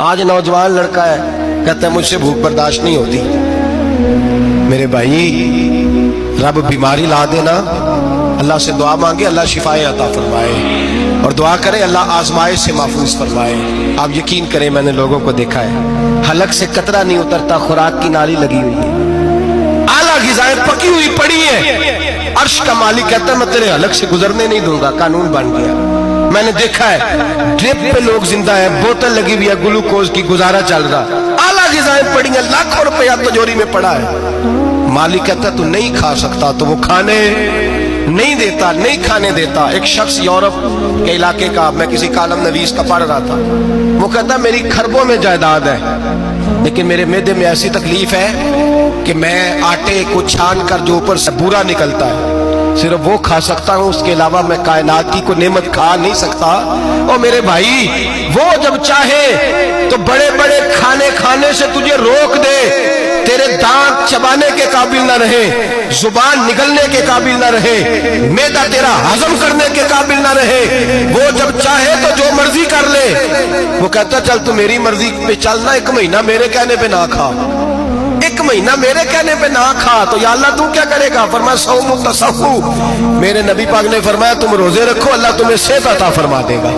آج نوجوان لڑکا ہے کہتا ہے مجھ سے بھوک برداشت نہیں ہوتی. میرے بھائی رب بیماری لا دینا، اللہ سے دعا مانگے اللہ شفائے عطا فرمائے، اور دعا کرے اللہ آزمائش سے محفوظ فرمائے. آپ یقین کریں میں نے لوگوں کو دیکھا ہے حلق سے قطرہ نہیں اترتا، خوراک کی نالی لگی ہوئی ہے، اعلیٰ غذائیں پکی ہوئی پڑی ہیں، عرش کا مالک کہتا ہے میں تیرے حلق سے گزرنے نہیں دوں گا. قانون بن گیا. میں نے دیکھا ہے ڈرپ پہ لوگ زندہ ہیں، بوتل لگی ہوئی ہے گلوکوز کی، گزارا چل رہا، اعلیٰ غذائیں پڑی ہیں، لاکھوں روپیہ تجوری میں پڑا ہے. مالک کہتا ہے تو نہیں کھا سکتا، تو وہ کھانے نہیں دیتا، نہیں کھانے دیتا. ایک شخص یورپ کے علاقے کا، میں کسی کالم نویس کا پڑھ رہا تھا، وہ کہتا میری کھربوں میں جائیداد ہے لیکن میرے معدے میں ایسی تکلیف ہے کہ میں آٹے کو چھان کر جو اوپر سے بورا نکلتا ہے صرف وہ کھا سکتا ہوں، اس کے علاوہ میں کائنات کی کوئی نعمت کھا نہیں سکتا. اور میرے بھائی وہ جب چاہے تو بڑے بڑے کھانے کھانے سے تجھے روک دے، تیرے دانت چبانے کے قابل نہ رہے، زبان نگلنے کے قابل نہ رہے، معدہ تیرا ہضم کرنے کے قابل نہ رہے، وہ جب چاہے تو جو مرضی کر لے. وہ کہتا چل تو میری مرضی پہ چلنا، ایک مہینہ میرے کہنے پہ نہ کھا، ایک مہینہ میرے کہنے پہ نہ کھا. تو یا اللہ تو کیا کرے گا؟ فرمایا صوم التصحو. میرے نبی پاک نے فرمایا تم روزے رکھو، اللہ تمہیں صحت عطا فرما دے گا،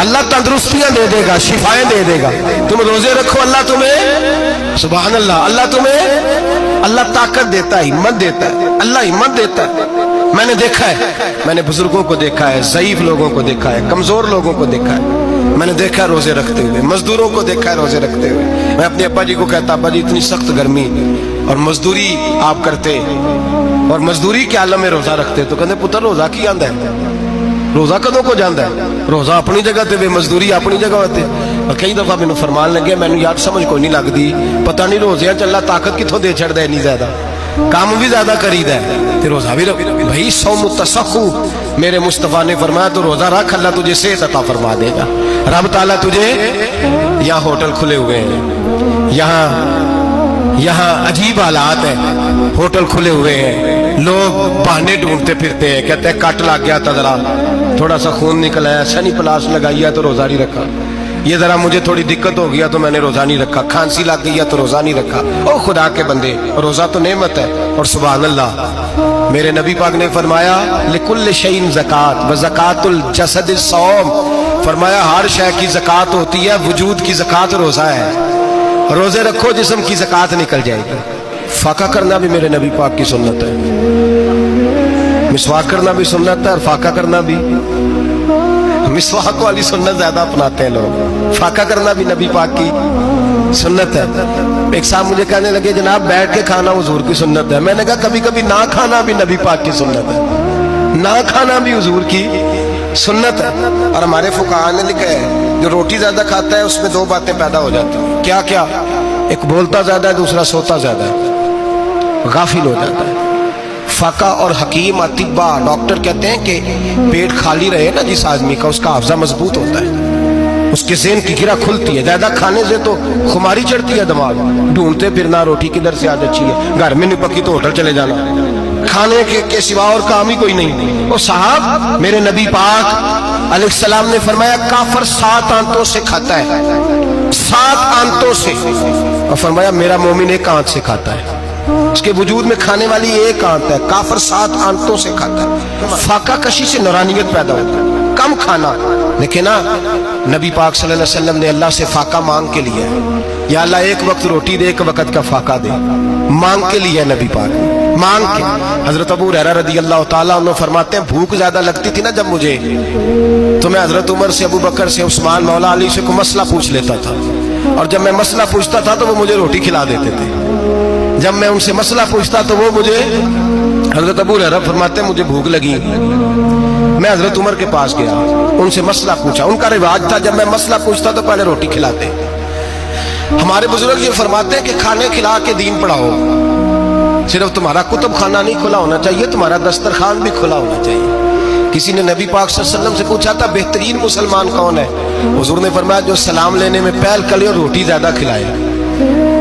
اللہ تندرستیاں دے دے گا، شفائیں دے دے گا. تم روزے رکھو، اللہ تمہیں، سبحان اللہ، اللہ تمہیں، اللہ طاقت دیتا ہے، ہمت دیتا ہے، اللہ ہمت دیتا ہے. میں نے دیکھا ہے، میں نے بزرگوں کو دیکھا ہے، ضعیف لوگوں کو دیکھا ہے، کمزور لوگوں کو دیکھا ہے، میں نے دیکھا ہے روزے رکھتے ہوئے، مزدوروں کو دیکھا ہے روزے رکھتے ہوئے. میں اپنے ابا جی کو کہتا ابا جی اتنی سخت گرمی اور مزدوری آپ کرتے اور مزدوری کے عالم میں روزہ رکھتے، تو کہتے پتر روزہ کی آندا ہے، روزہ کدوں کو جاندا ہے، روزہ اپنی جگہ تے مزدوری اپنی جگہ ہوتے. اور کئی دفعہ مینوں فرمان لگے، مینوں یار سمجھ کوئی نہیں لگتی، پتہ نہیں روزیاں چ اللہ طاقت کتوں دے چھڑدا ہے، نہیں زیادہ کام بھی زیادہ کریدا ہے تے روزہ بھی رکھ. بھائی صوم التصحو میرے مصطفیٰ نے فرمایا تو روزہ رکھ، اللہ تجھے صحت عطا فرما دے گا. رب تعالیٰ تجھے، یہاں ہوٹل کھلے ہوئے ہیں، یہاں عجیب حالات ہیں، ہوٹل کھلے ہوئے ہیں، لوگ بہانے ڈھونڈتے پھرتے ہیں، کہتے ہیں کٹ لگ گیا تھا، ذرا تھوڑا سا خون نکل آیا، سنی پلاس لگائی ہے تو روزہ نہیں رکھا، یہ ذرا مجھے تھوڑی دقت ہو گیا تو میں نے روزہ نہیں رکھا، کھانسی لگ گئی ہے تو روزہ نہیں رکھا. او خدا کے بندے، روزہ تو نعمت ہے. اور سبحان اللہ میرے نبی پاک نے فرمایا لکل شیء زکات وزکات الجسد الصوم. فرمایا ہر شے کی زکات ہوتی ہے، وجود کی زکات روزہ ہے. روزے رکھو جسم کی زکات نکل جائے گی. فاقہ کرنا بھی میرے نبی پاک کی سنت ہے، مسواک کرنا بھی سنت ہے، اور فاقہ کرنا بھی. مسواک والی سنت زیادہ اپناتے ہیں لوگ، فاقہ کرنا بھی نبی پاک کی سنت ہے. ایک صاحب مجھے کہنے لگے جناب بیٹھ کے کھانا حضور کی سنت ہے. میں نے کہا کبھی کبھی نہ کھانا بھی نبی پاک کی سنت ہے، نہ کھانا بھی حضور کی سنت ہے. اور ہمارے فقہاء نے لکھا ہے جو روٹی زیادہ کھاتا ہے اس میں دو باتیں پیدا ہو جاتی ہیں. کیا کیا؟ ایک بولتا زیادہ ہے، دوسرا سوتا زیادہ ہے، غافل ہو جاتا ہے. فقہ اور حکیم اطباء ڈاکٹر کہتے ہیں کہ پیٹ خالی رہے نا جس آدمی کا، اس کا حافظہ مضبوط ہوتا ہے، اس کے ذہن کی گرہ کھلتی ہے. زیادہ کھانے سے تو خماری چڑھتی ہے، دماغ ڈھونڈتے پھرنا روٹی کدھر سے آج اچھی ہے، گھر میں نہیں پکی تو ہوٹل چلے جانا، کھانے کے سوا اور کام ہی کوئی نہیں. اور صاحب میرے نبی پاک علیہ السلام نے فرمایا کافر 7 آنتوں سے کھاتا ہے، 7 آنتوں سے. اور فرمایا میرا مومن 1 آنت سے کھاتا ہے، اس کے وجود میں کھانے والی 1 آنت ہے. کافر 7 آنتوں سے کھاتا ہے. فاقہ کشی سے نورانیت پیدا ہوتا ہے، کم کھانا. لیکن نبی پاک صلی اللہ علیہ وسلم نے اللہ سے فاقہ مانگ کے لیا ہے، یا اللہ 1 وقت روٹی دے، 1 وقت کا فاقہ دے، مانگ کے لیا نبی پاک مانگ کے. حضرت ابو ہریرہ رضی اللہ تعالیٰ عنہ فرماتے ہیں بھوک زیادہ لگتی تھی نا جب مجھے، تو میں حضرت عمر سے، ابو بکر سے، عثمان مولا علی سے کوئی مسئلہ پوچھ لیتا تھا، اور جب میں مسئلہ پوچھتا تھا تو وہ مجھے روٹی کھلا دیتے تھے. جب میں ان سے مسئلہ پوچھتا تو وہ مجھے، حضرت ابو ہریرہ فرماتے ہیں مجھے بھوک لگی، میں حضرت عمر کے پاس گیا، ان سے مسئلہ پوچھا. ان کا رواج تھا جب میں مسئلہ پوچھتا تو پہلے روٹی کھلاتے. ہمارے بزرگ یہ فرماتے ہیں کہ کھانے کھلا کے دین پڑھاؤ. صرف تمہارا کتب خانہ نہیں کھلا ہونا چاہیے، تمہارا دسترخوان بھی کھلا ہونا چاہیے. کسی نے نبی پاک صلی اللہ علیہ وسلم سے پوچھا تھا بہترین مسلمان کون ہے؟ حضور نے فرمایا جو سلام لینے میں پہل کرے اور روٹی زیادہ کھلائے،